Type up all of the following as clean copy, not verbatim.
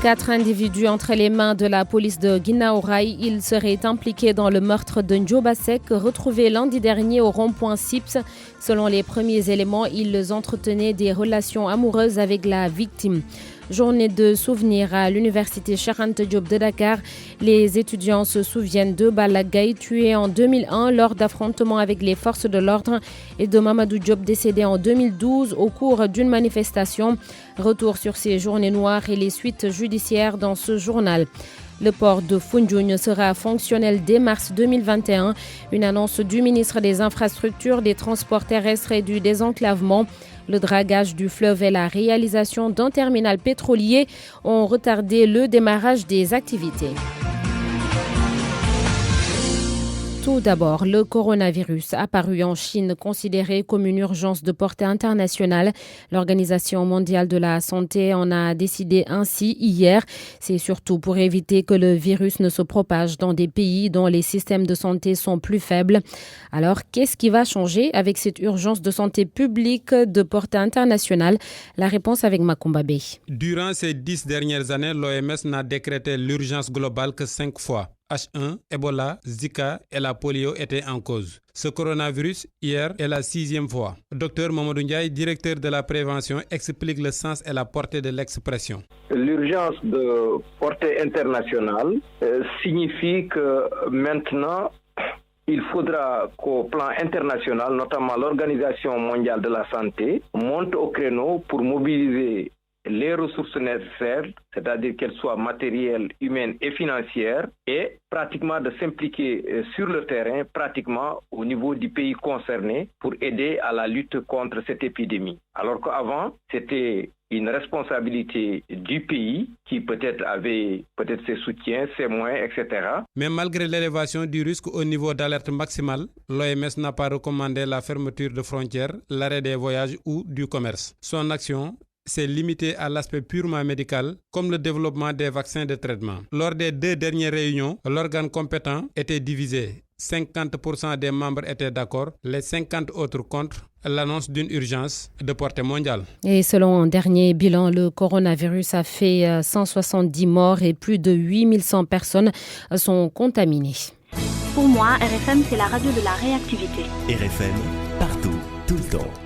4 individus entre les mains de la police de Guinaw Rail. Ils seraient impliqués dans le meurtre de Ndioba Seck, retrouvé lundi dernier au rond-point Sips. Selon les premiers éléments, ils entretenaient des relations amoureuses avec la victime. Journée de souvenirs à l'université Cheikh Anta Diop de Dakar. Les étudiants se souviennent de Balla Gaye, tué en 2001 lors d'affrontements avec les forces de l'ordre, et de Mamadou Diop, décédé en 2012 au cours d'une manifestation. Retour sur ces journées noires et les suites judiciaires dans ce journal. Le port de Foundiougne sera fonctionnel dès mars 2021. Une annonce du ministre des Infrastructures, des Transports terrestres et du désenclavement. Le dragage du fleuve et la réalisation d'un terminal pétrolier ont retardé le démarrage des activités. Tout d'abord, le coronavirus apparu en Chine, considéré comme une urgence de portée internationale. L'Organisation mondiale de la santé en a décidé ainsi hier. C'est surtout pour éviter que le virus ne se propage dans des pays dont les systèmes de santé sont plus faibles. Alors, qu'est-ce qui va changer avec cette urgence de santé publique de portée internationale? La réponse avec Makumba Bey. Durant ces 10 dernières années, l'OMS n'a décrété l'urgence globale que 5 fois. H1, Ebola, Zika et la polio étaient en cause. Ce coronavirus, hier, est la 6e fois. Dr Mamadou Ndiaye, directeur de la prévention, explique le sens et la portée de l'expression. L'urgence de portée internationale signifie que maintenant, il faudra qu'au plan international, notamment l'Organisation mondiale de la santé, monte au créneau pour mobiliser les ressources nécessaires, c'est-à-dire qu'elles soient matérielles, humaines et financières, et pratiquement de s'impliquer sur le terrain, pratiquement au niveau du pays concerné, pour aider à la lutte contre cette épidémie. Alors qu'avant, c'était une responsabilité du pays qui peut-être avait ses soutiens, ses moyens, etc. Mais malgré l'élévation du risque au niveau d'alerte maximale, l'OMS n'a pas recommandé la fermeture de frontières, l'arrêt des voyages ou du commerce. Son action s'est limité à l'aspect purement médical, comme le développement des vaccins de traitement. Lors des 2 dernières réunions, l'organe compétent était divisé. 50% des membres étaient d'accord, les 50 autres contre l'annonce d'une urgence de portée mondiale. Et selon un dernier bilan, le coronavirus a fait 170 morts et plus de 8100 personnes sont contaminées. Pour moi, RFM, c'est la radio de la réactivité. RFM, partout.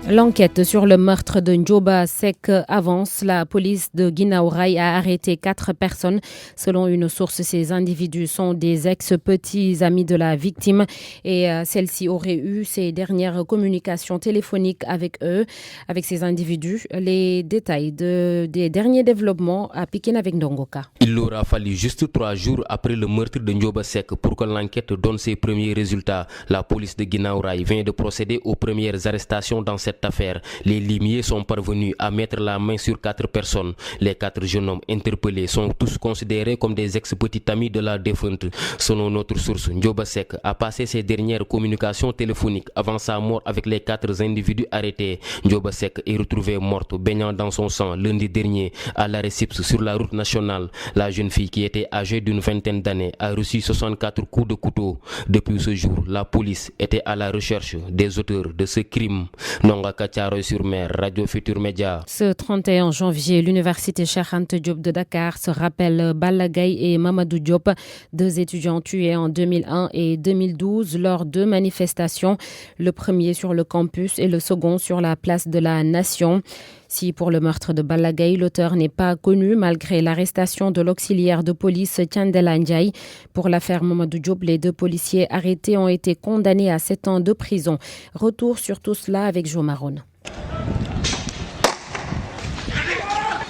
L'enquête sur le meurtre de Ndioba Seck avance. La police de Guinaw Rail a arrêté 4 personnes. Selon une source, ces individus sont des ex-petits amis de la victime et celle-ci aurait eu ses dernières communications téléphoniques avec eux, avec ces individus. Les détails des derniers développements à Pikine avec Ndongoka. Il aura fallu juste 3 jours après le meurtre de Ndioba Seck pour que l'enquête donne ses premiers résultats. La police de Guinaw Rail vient de procéder aux premières arrestations dans cette affaire. Les limiers sont parvenus à mettre la main sur 4 personnes. Les 4 jeunes hommes interpellés sont tous considérés comme des ex-petits amis de la défunte. Selon notre source, Ndioba Seck a passé ses dernières communications téléphoniques avant sa mort avec les 4 individus arrêtés. Ndioba Seck est retrouvée morte, baignant dans son sang lundi dernier à l'arrêt Sips sur la route nationale. La jeune fille, qui était âgée d'une vingtaine d'années, a reçu 64 coups de couteau. Depuis ce jour, la police était à la recherche des auteurs de ce crime. Nonga Thiaroye-sur-Mer, Radio Futur Média. Ce 31 janvier, l'université Cheikh Anta Diop de Dakar se rappelle Balla Gaye et Mamadou Diop, 2 étudiants tués en 2001 et 2012 lors de manifestations. Le premier sur le campus et le second sur la place de la Nation. Si pour le meurtre de Balla Gaye, l'auteur n'est pas connu malgré l'arrestation de l'auxiliaire de police Thiendella Ndiaye. Pour l'affaire Mamadou Diop, les 2 policiers arrêtés ont été condamnés à 7 ans de prison. Retour sur tout cela avec Jo Maron.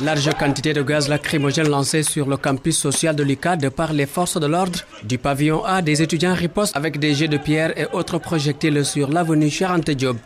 Large quantité de gaz lacrymogène lancée sur le campus social de l'UQAD par les forces de l'ordre. Du pavillon A, des étudiants ripostent avec des jets de pierre et autres projectiles sur l'avenue Cheikh Anta Diop.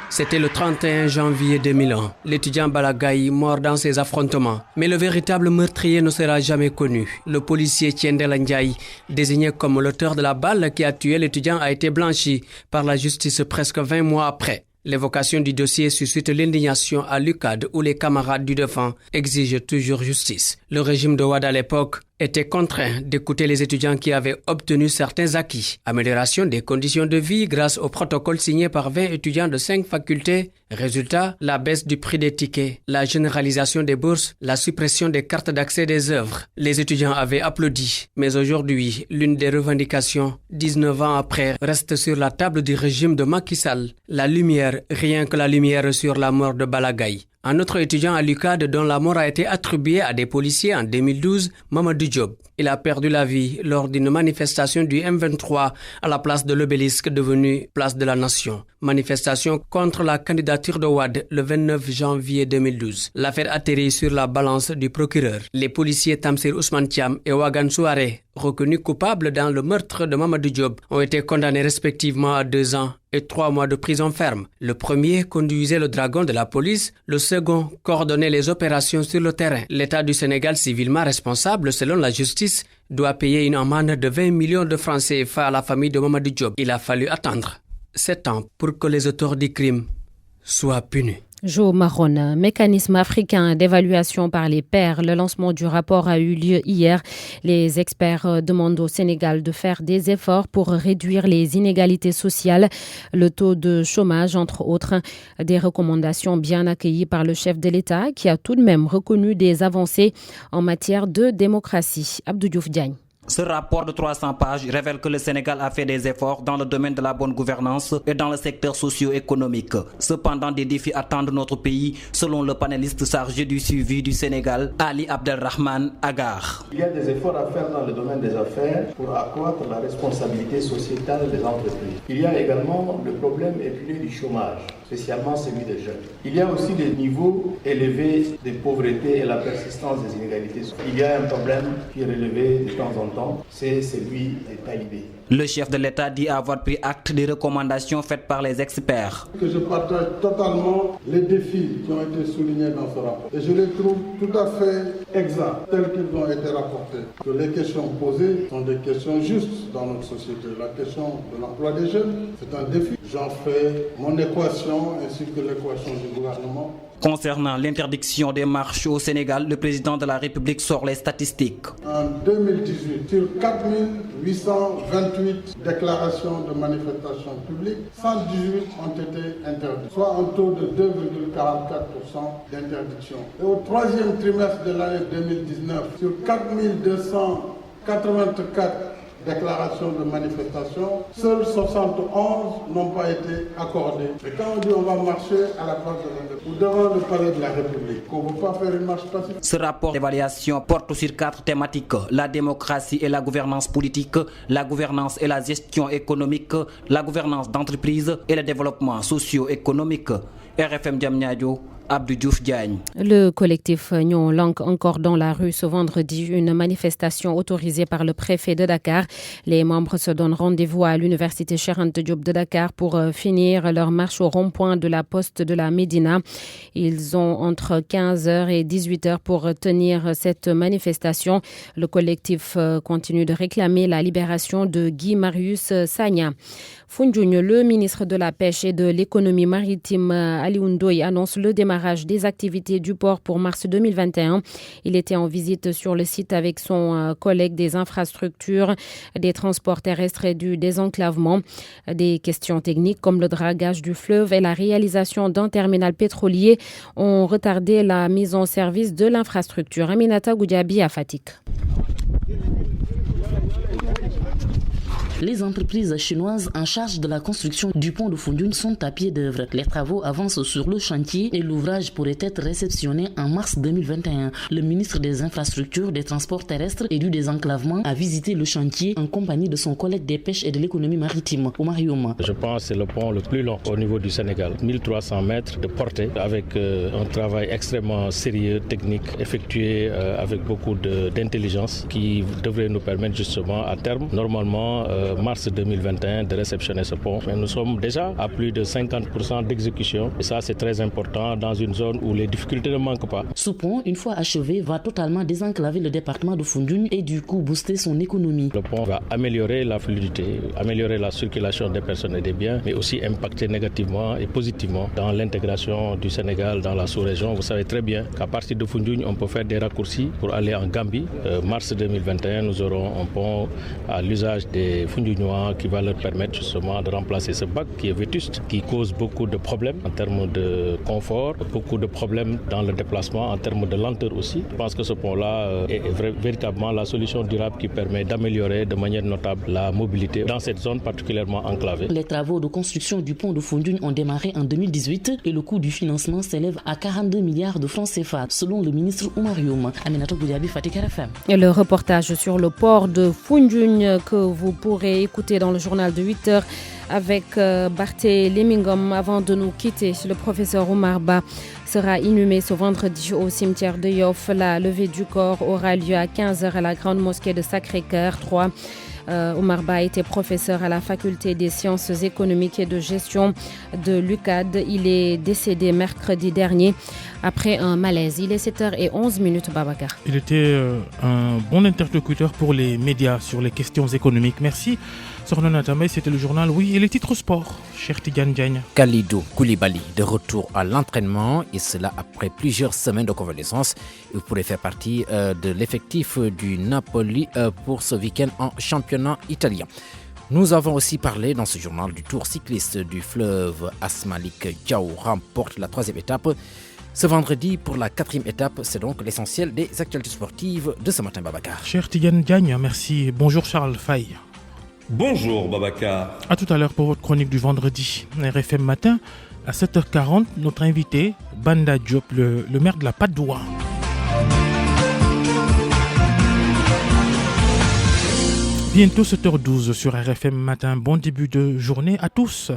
C'était le 31 janvier 2001. L'étudiant Balla Gaye mort dans ces affrontements. Mais le véritable meurtrier ne sera jamais connu. Le policier Thiendella Ndiaye, désigné comme l'auteur de la balle qui a tué l'étudiant, a été blanchi par la justice presque 20 mois après. L'évocation du dossier suscite l'indignation à l'UQAD où les camarades du défunt exigent toujours justice. Le régime de Wade à l'époque était contraint d'écouter les étudiants qui avaient obtenu certains acquis. Amélioration des conditions de vie grâce au protocole signé par 20 étudiants de 5 facultés. Résultat, la baisse du prix des tickets, la généralisation des bourses, la suppression des cartes d'accès des œuvres. Les étudiants avaient applaudi. Mais aujourd'hui, l'une des revendications, 19 ans après, reste sur la table du régime de Macky Sall. La lumière, rien que la lumière sur la mort de Balagaï. Un autre étudiant à l'UCAD dont la mort a été attribuée à des policiers en 2012, Mamadou Diop. Il a perdu la vie lors d'une manifestation du M23 à la place de l'Obélisque devenue place de la Nation. Manifestation contre la candidature de Wade le 29 janvier 2012. L'affaire atterrit sur la balance du procureur. Les policiers Tamsir Ousmane Thiam et Wagan Souare, reconnus coupables dans le meurtre de Mamadou Diop, ont été condamnés respectivement à 2 ans et 3 mois de prison ferme. Le premier conduisait le dragon de la police, le second coordonnait les opérations sur le terrain. L'État du Sénégal, civilement responsable selon la justice, doit payer une amende de 20 millions de francs CFA à la famille de Mamadou Diop. Il a fallu attendre 7 ans pour que les auteurs du crime soient punis. Jo Marron, mécanisme africain d'évaluation par les pairs. Le lancement du rapport a eu lieu hier. Les experts demandent au Sénégal de faire des efforts pour réduire les inégalités sociales, le taux de chômage, entre autres. Des recommandations bien accueillies par le chef de l'État qui a tout de même reconnu des avancées en matière de démocratie. Abdou Diouf Diagne. Ce rapport de 300 pages révèle que le Sénégal a fait des efforts dans le domaine de la bonne gouvernance et dans le secteur socio-économique. Cependant, des défis attendent notre pays, selon le panéliste chargé du suivi du Sénégal, Ali Abdelrahman Agar. Il y a des efforts à faire dans le domaine des affaires pour accroître la responsabilité sociétale des entreprises. Il y a également le problème épineux du chômage, spécialement celui des jeunes. Il y a aussi des niveaux élevés de pauvreté et la persistance des inégalités. Il y a un problème qui est relevé de temps en temps, c'est celui des talibés. Le chef de l'État dit avoir pris acte des recommandations faites par les experts. Je partage totalement les défis qui ont été soulignés dans ce rapport. Et je les trouve tout à fait exacts, tels qu'ils ont été rapportés. Que les questions posées sont des questions justes dans notre société. La question de l'emploi des jeunes, c'est un défi. J'en fais mon équation ainsi que l'équation du gouvernement. Concernant l'interdiction des marches au Sénégal, le président de la République sort les statistiques. En 2018, sur 4828 déclarations de manifestations publiques, 118 ont été interdites, soit un taux de 2,44% d'interdiction. Et au troisième trimestre de l'année 2019, sur 4284 déclarations de manifestation, seuls 71 n'ont pas été accordées. Et quand on dit on va marcher à la place de l'Indépendance, ou devant le palais de la République, qu'on ne veut pas faire une marche pacifique. Ce rapport d'évaluation porte sur 4 thématiques: la démocratie et la gouvernance politique, la gouvernance et la gestion économique, la gouvernance d'entreprise et le développement socio-économique. RFM Diamniadio, Abdou Diouf Diagne. Le collectif Nyon Lank encore dans la rue ce vendredi, une manifestation autorisée par le préfet de Dakar. Les membres se donnent rendez-vous à l'université Cheikh Anta Diop de Dakar pour finir leur marche au rond-point de la poste de la Médina. Ils ont entre 15h et 18h pour tenir cette manifestation. Le collectif continue de réclamer la libération de Guy Marius Sagna. Foundiougne, le ministre de la Pêche et de l'économie maritime Aliou Ndoye annonce le démarrage des activités du port pour mars 2021. Il était en visite sur le site avec son collègue des infrastructures, des transports terrestres et du désenclavement. Des questions techniques comme le dragage du fleuve et la réalisation d'un terminal pétrolier ont retardé la mise en service de l'infrastructure. Aminata Goudiaby à Fatick. Les entreprises chinoises en charge de la construction du pont de Foundiougne sont à pied d'œuvre. Les travaux avancent sur le chantier et l'ouvrage pourrait être réceptionné en mars 2021. Le ministre des Infrastructures, des Transports terrestres et du désenclavement a visité le chantier en compagnie de son collègue des pêches et de l'économie maritime, Oumar Youma. Je pense que c'est le pont le plus long au niveau du Sénégal. 1300 mètres de portée avec un travail extrêmement sérieux, technique, effectué avec beaucoup d'intelligence qui devrait nous permettre justement à terme, normalement, mars 2021 de réceptionner ce pont. Mais nous sommes déjà à plus de 50% d'exécution et ça c'est très important dans une zone où les difficultés ne manquent pas. Ce pont, une fois achevé, va totalement désenclaver le département de Foundiougne et du coup booster son économie. Le pont va améliorer la fluidité, améliorer la circulation des personnes et des biens, mais aussi impacter négativement et positivement dans l'intégration du Sénégal dans la sous-région. Vous savez très bien qu'à partir de Foundiougne, on peut faire des raccourcis pour aller en Gambie. Mars 2021, nous aurons un pont à l'usage des Foundiougnois qui va leur permettre justement de remplacer ce bac qui est vétuste, qui cause beaucoup de problèmes en termes de confort, beaucoup de problèmes dans le déplacement, en termes de lenteur aussi. Je pense que ce pont-là est véritablement la solution durable qui permet d'améliorer de manière notable la mobilité dans cette zone particulièrement enclavée. Les travaux de construction du pont de Foundiougne ont démarré en 2018 et le coût du financement s'élève à 42 milliards de francs CFA, selon le ministre Oumar Youm. Aminatou Goudiaby, Fatick RFM. Et le reportage sur le port de Foundiougne que vous pourrez écouter dans le journal de 8h avec Barthélémy Ngom. Avant de nous quitter, le professeur Oumar Ba sera inhumé ce vendredi au cimetière de Yoff. La levée du corps aura lieu à 15h à la grande mosquée de Sacré-Cœur 3. Oumar Ba était professeur à la faculté des sciences économiques et de gestion de l'UCAD. Il est décédé mercredi dernier après un malaise. Il est 7h11, Babacar. Il était un bon interlocuteur pour les médias sur les questions économiques. Merci. Sornon Natamé, c'était le journal, oui, et les titres sport. Cher Tidiane Diagne. Kalidou Koulibaly de retour à l'entraînement et cela après plusieurs semaines de convalescence. Il pourrait faire partie de l'effectif du Napoli pour ce week-end en championnat italien. Nous avons aussi parlé dans ce journal du tour cycliste du fleuve. Asmalik Diaw remporte la 3e étape. Ce vendredi, pour la 4e étape, c'est donc l'essentiel des actualités sportives de ce matin, Babacar. Cher Tidiane Diagne, merci. Bonjour Charles Faye. Bonjour Babacar. À tout à l'heure pour votre chronique du vendredi. RFM Matin, à 7h40, notre invité, Banda Diop, le maire de la Patte d'Oie. Bientôt 7h12 sur RFM Matin. Bon début de journée à tous.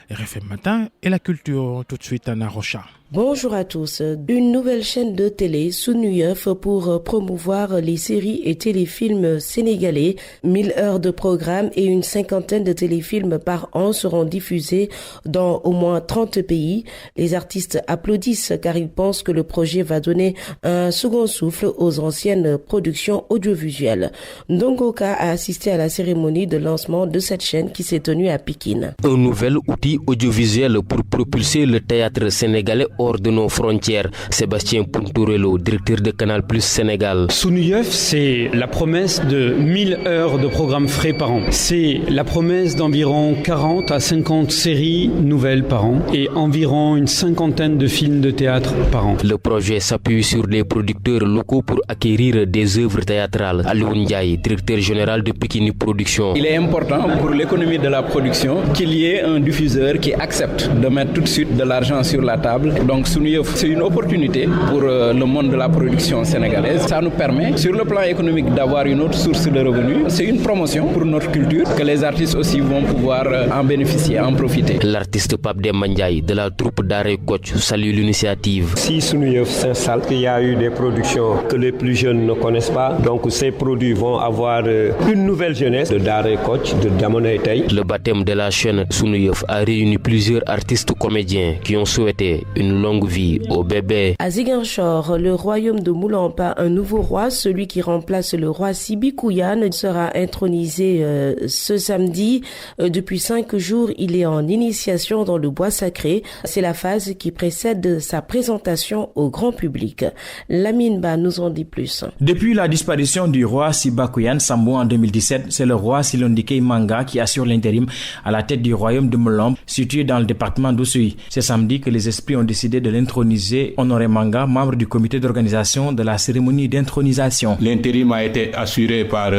RFM Matin et la culture tout de suite à Narocha. Bonjour à tous. Une nouvelle chaîne de télé sous New-Yeuf pour promouvoir les séries et téléfilms sénégalais. 1000 heures de programme et une 50aine de téléfilms par an seront diffusés dans au moins 30 pays. Les artistes applaudissent car ils pensent que le projet va donner un second souffle aux anciennes productions audiovisuelles. Ndongoka a assisté à la cérémonie de lancement de cette chaîne qui s'est tenue à Pikine. Un nouvel outil audiovisuel pour propulser le théâtre sénégalais hors de nos frontières. Sébastien Punturello, directeur de Canal Plus Sénégal. Sous New-Yeuf, c'est la promesse de 1000 heures de programmes frais par an. C'est la promesse d'environ 40 à 50 séries nouvelles par an et environ une 50aine de films de théâtre par an. Le projet s'appuie sur les producteurs locaux pour acquérir des œuvres théâtrales. Alioune Ndiaye, directeur général de Pikini Production. Il est important pour l'économie de la production qu'il y ait un diffuseur qui accepte de mettre tout de suite de l'argent sur la table. Donc c'est une opportunité pour le monde de la production sénégalaise. Ça nous permet, sur le plan économique, d'avoir une autre source de revenus. C'est une promotion pour notre culture que les artistes aussi vont pouvoir en bénéficier, en profiter. L'artiste Pape Demba Ndiaye de la troupe d'Arrêt Coach salue l'initiative. Si Sous-New-Yeuf s'installe, qu'il y a eu des productions que les plus jeunes ne connaissent pas, donc ces produits vont avoir une nouvelle jeunesse de Daré Coach, de Damonay Tay. Le baptême de la chaîne Sous-New-Yeuf a réuni plusieurs artistes comédiens qui ont souhaité une longue vie au bébé. À Ziguinchor, le royaume de Moulampa, un nouveau roi, celui qui remplace le roi Sibi Kouyane, sera intronisé ce samedi. Depuis 5 jours, il est en initiation dans le bois sacré. C'est la phase qui précède sa présentation au grand public. Lamine Ba nous en dit plus. Depuis la disparition du roi Siba Kouyane Sambou en 2017, c'est le roi Silondike Manga qui assure l'intérim à la tête du royaume de Moulamp, situé dans le département d'Oussouye. C'est samedi que les esprits ont décidé de l'introniser. Honoré Manga, membre du comité d'organisation de la cérémonie d'intronisation. L'intérim a été assuré par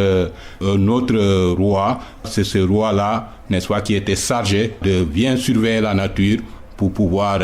notre roi. C'est ce roi-là, n'est-ce pas, qui était chargé de bien surveiller la nature pour pouvoir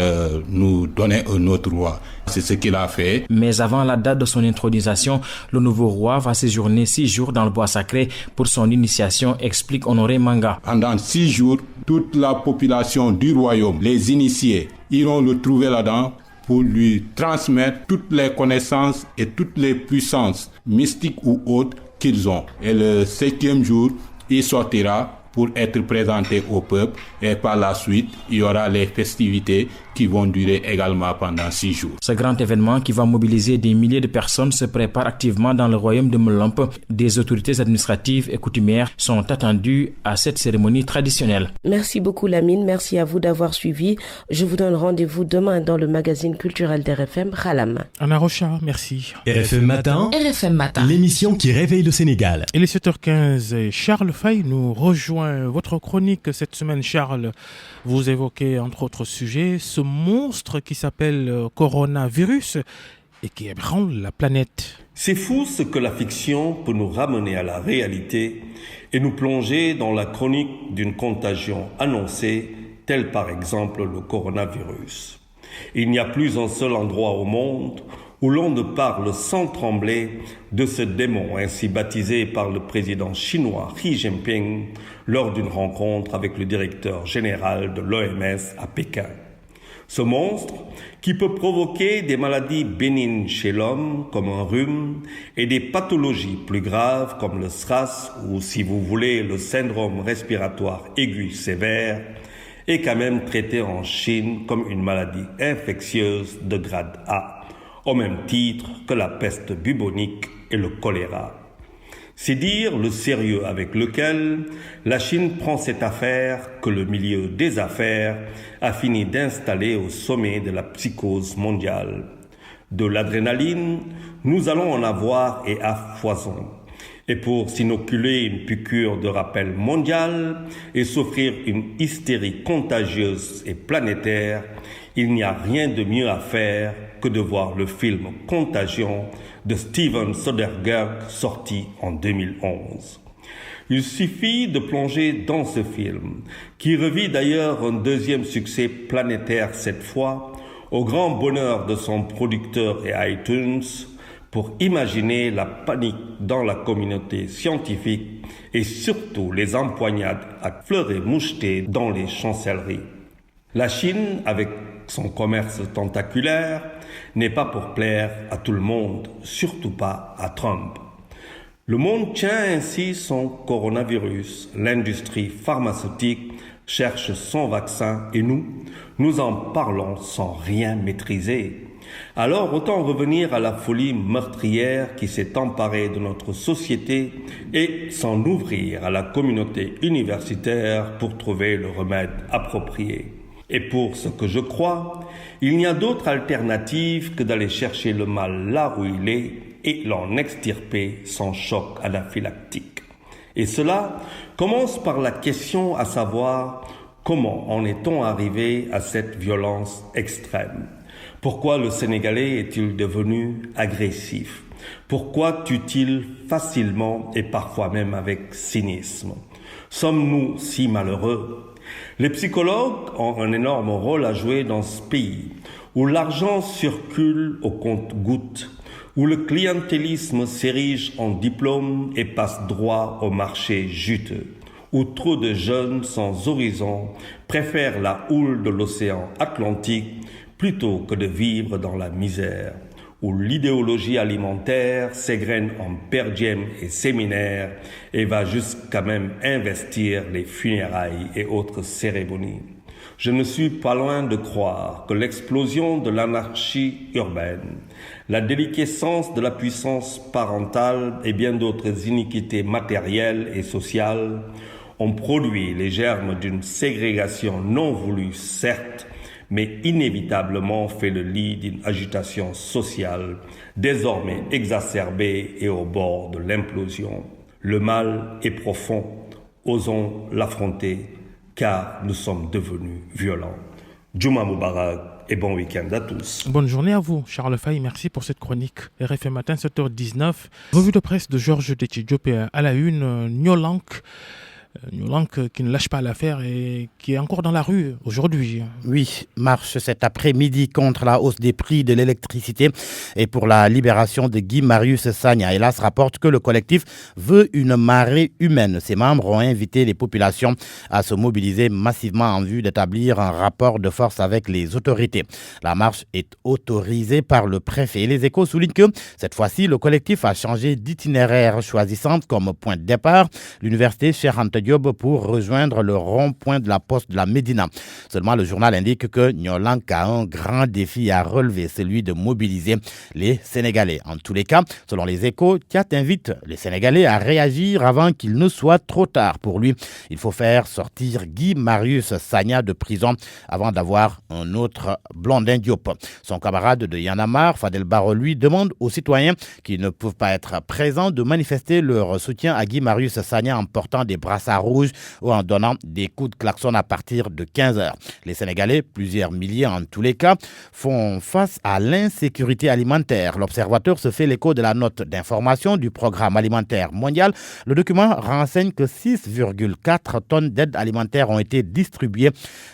nous donner un autre roi. C'est ce qu'il a fait. Mais avant la date de son intronisation, le nouveau roi va séjourner 6 jours dans le bois sacré pour son initiation, explique Honoré Manga. Pendant 6 jours, toute la population du royaume, les initiés, iront le trouver là-dedans pour lui transmettre toutes les connaissances et toutes les puissances mystiques ou autres qu'ils ont. Et le 7e jour, il sortira pour être présenté au peuple et par la suite, il y aura les festivités qui vont durer également pendant 6 jours. Ce grand événement qui va mobiliser des milliers de personnes se prépare activement dans le royaume de Molamp. Des autorités administratives et coutumières sont attendues à cette cérémonie traditionnelle. Merci beaucoup Lamine, merci à vous d'avoir suivi. Je vous donne rendez-vous demain dans le magazine culturel d'RFM, Khalam. Anna Rocha, merci. RFM Matin, l'émission qui réveille le Sénégal. Il est 7h15 et Charles Faye nous rejoint. Votre chronique cette semaine, Charles, vous évoquez entre autres sujets ce monstre qui s'appelle coronavirus et qui ébranle la planète. C'est fou ce que la fiction peut nous ramener à la réalité et nous plonger dans la chronique d'une contagion annoncée, telle par exemple le coronavirus. Il n'y a plus un seul endroit au monde où l'on ne parle sans trembler de ce démon ainsi baptisé par le président chinois Xi Jinping lors d'une rencontre avec le directeur général de l'OMS à Pékin. Ce monstre, qui peut provoquer des maladies bénignes chez l'homme, comme un rhume, et des pathologies plus graves comme le SRAS ou, si vous voulez, le syndrome respiratoire aigu sévère, est quand même traité en Chine comme une maladie infectieuse de grade A, au même titre que la peste bubonique et le choléra. C'est dire le sérieux avec lequel la Chine prend cette affaire que le milieu des affaires a fini d'installer au sommet de la psychose mondiale. De l'adrénaline, nous allons en avoir et à foison. Et pour s'inoculer une piqûre de rappel mondial et s'offrir une hystérie contagieuse et planétaire, il n'y a rien de mieux à faire que de voir le film Contagion de Steven Soderbergh sorti en 2011. Il suffit de plonger dans ce film, qui revit d'ailleurs un deuxième succès planétaire cette fois, au grand bonheur de son producteur et iTunes, pour imaginer la panique dans la communauté scientifique et surtout les empoignades à fleurer mouchetés dans les chancelleries. La Chine, avec son commerce tentaculaire, n'est pas pour plaire à tout le monde, surtout pas à Trump. Le monde tient ainsi son coronavirus. L'industrie pharmaceutique cherche son vaccin et nous en parlons sans rien maîtriser. Alors autant revenir à la folie meurtrière qui s'est emparée de notre société et s'en ouvrir à la communauté universitaire pour trouver le remède approprié. Et pour ce que je crois, il n'y a d'autre alternative que d'aller chercher le mal là où il est et l'en extirper sans choc anaphylactique. Et cela commence par la question à savoir comment en est-on arrivé à cette violence extrême ? Pourquoi le Sénégalais est-il devenu agressif ? Pourquoi tue-t-il facilement et parfois même avec cynisme ? Sommes-nous si malheureux ? Les psychologues ont un énorme rôle à jouer dans ce pays, où l'argent circule au compte-gouttes, où le clientélisme s'érige en diplôme et passe droit au marché juteux, où trop de jeunes sans horizon préfèrent la houle de l'océan Atlantique plutôt que de vivre dans la misère, où l'idéologie alimentaire s'égrène en perdième et séminaire et va jusqu'à même investir les funérailles et autres cérémonies. Je ne suis pas loin de croire que l'explosion de l'anarchie urbaine, la déliquescence de la puissance parentale et bien d'autres iniquités matérielles et sociales ont produit les germes d'une ségrégation non voulue, certes, mais inévitablement fait le lit d'une agitation sociale désormais exacerbée et au bord de l'implosion. Le mal est profond, osons l'affronter, car nous sommes devenus violents. Juma Mubarak et bon week-end à tous. Bonne journée à vous, Charles Faye, merci pour cette chronique. RFM Matin, 7h19, revue de presse de Georges Déthié Diop à la une, Nyolank. Nyolank qui ne lâche pas l'affaire et qui est encore dans la rue aujourd'hui. Oui, marche cet après-midi contre la hausse des prix de l'électricité et pour la libération de Guy Marius Sagna. Hélas, rapporte que le collectif veut une marée humaine. Ses membres ont invité les populations à se mobiliser massivement en vue d'établir un rapport de force avec les autorités. La marche est autorisée par le préfet. Les Échos soulignent que cette fois-ci, le collectif a changé d'itinéraire, choisissant comme point de départ l'université Cheikh Anta Diop pour rejoindre le rond-point de la poste de la Médina. Seulement, le journal indique que Nyolank a un grand défi à relever, celui de mobiliser les Sénégalais. En tous les cas, selon les Échos, Thiat invite les Sénégalais à réagir avant qu'il ne soit trop tard. Pour lui, il faut faire sortir Guy Marius Sagna de prison avant d'avoir un autre Blondin Diop. Son camarade de Y'en a marre, Fadel Barro, lui, demande aux citoyens qui ne peuvent pas être présents de manifester leur soutien à Guy Marius Sagna en portant des brassards rouges ou en donnant des coups de klaxon à partir de 15h. Les Sénégalais, plusieurs milliers en tous les cas, font face à l'insécurité alimentaire. L'Observateur se fait l'écho de la note d'information du Programme alimentaire mondial. Le document renseigne que 6,4 tonnes d'aide alimentaire ont été distribuées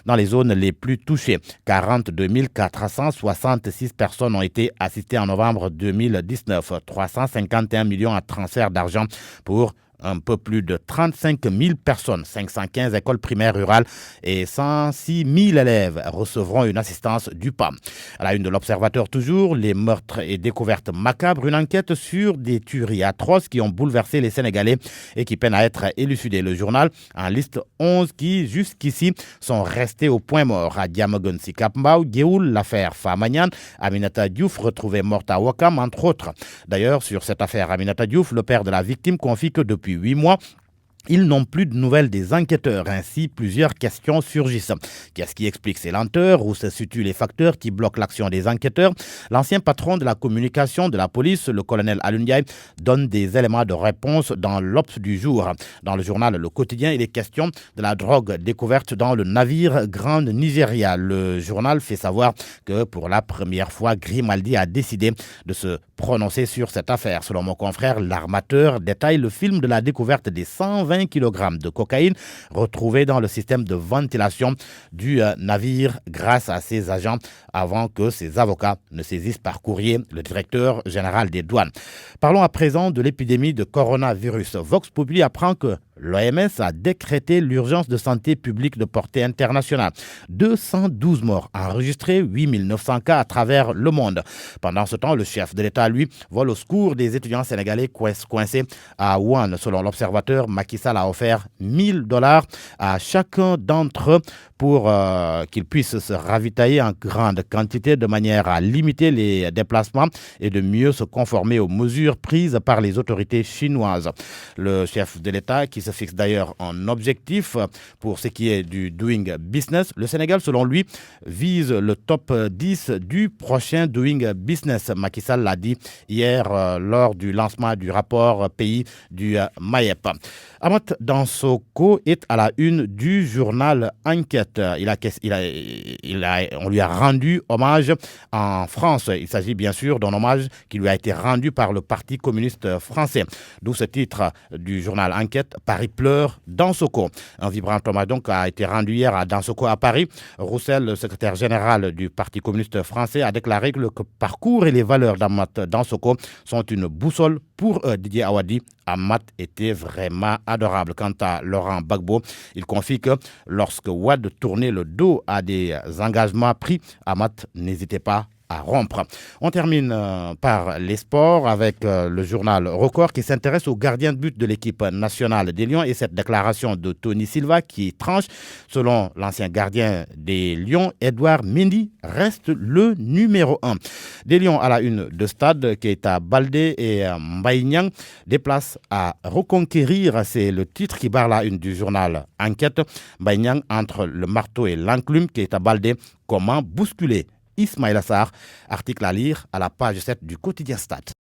dans les zones les plus touchées. 42 466 personnes ont été assistées en novembre 2019. 351 millions à transfert d'argent pour un peu plus de 35 000 personnes, 515 écoles primaires rurales et 106 000 élèves recevront une assistance du PAM. À la une de l'Observateur toujours, les meurtres et découvertes macabres, une enquête sur des tueries atroces qui ont bouleversé les Sénégalais et qui peinent à être élucidées. Le journal en liste 11 qui, jusqu'ici, sont restés au point mort. À Diamaguène Sicap Mbao, Géoul, l'affaire Famagnan, Aminata Diouf retrouvée morte à Ouakam, entre autres. D'ailleurs, sur cette affaire Aminata Diouf, le père de la victime confie que depuis 8 mois, ils n'ont plus de nouvelles des enquêteurs. Ainsi, plusieurs questions surgissent. Qu'est-ce qui explique ces lenteurs? Où se situent les facteurs qui bloquent l'action des enquêteurs? L'ancien patron de la communication de la police, le colonel Alioune Ndiaye, donne des éléments de réponse dans l'Obs du jour. Dans le journal Le Quotidien, il est question de la drogue découverte dans le navire Grand Nigeria. Le journal fait savoir que pour la première fois, Grimaldi a décidé de se prononcer sur cette affaire. Selon mon confrère, l'armateur détaille le film de la découverte des 120 kg de cocaïne retrouvés dans le système de ventilation du navire grâce à ses agents avant que ses avocats ne saisissent par courrier le directeur général des douanes. Parlons à présent de l'épidémie de coronavirus. Vox Populi apprend que l'OMS a décrété l'urgence de santé publique de portée internationale. 212 morts enregistrés, 8900 cas à travers le monde. Pendant ce temps, le chef de l'État, lui, vole au secours des étudiants sénégalais coincés à Wuhan. Selon l'Observateur, Macky Sall a offert $1000 à chacun d'entre eux pour qu'ils puissent se ravitailler en grande quantité de manière à limiter les déplacements et de mieux se conformer aux mesures prises par les autorités chinoises. Le chef de l'État, qui se fixe d'ailleurs un objectif pour ce qui est du Doing Business, le Sénégal, selon lui, vise le top 10 du prochain Doing Business. Macky Sall l'a dit hier lors du lancement du rapport pays du MAEP. Amath Dansokho est à la une du journal Enquête. On lui a rendu hommage en France. Il s'agit bien sûr d'un hommage qui lui a été rendu par le Parti communiste français. D'où ce titre du journal Enquête, Paris pleure, Dansokho. Un vibrant hommage donc a été rendu hier à Dansokho à Paris. Roussel, le secrétaire général du Parti communiste français, a déclaré que le parcours et les valeurs d'Amath Dansokho sont une boussole pour Didier Awadi. Amath était vraiment adorable. Quant à Laurent Gbagbo, il confie que lorsque Wade tournait le dos à des engagements pris, Amath n'hésitait pas à rompre. On termine par les sports avec le journal Record qui s'intéresse au gardien de but de l'équipe nationale des Lions et cette déclaration de Tony Silva qui tranche. Selon l'ancien gardien des Lions, Edouard Mendy reste le numéro 1. Des Lions à la une de stade, Keita Baldé et Mbaye Niang déplacent à reconquérir. C'est le titre qui barre la une du journal Enquête. Mbaye Niang entre le marteau et l'enclume. Keita Baldé, comment bousculer Ismaïla Sarr, article à lire à la page 7 du quotidien Stade.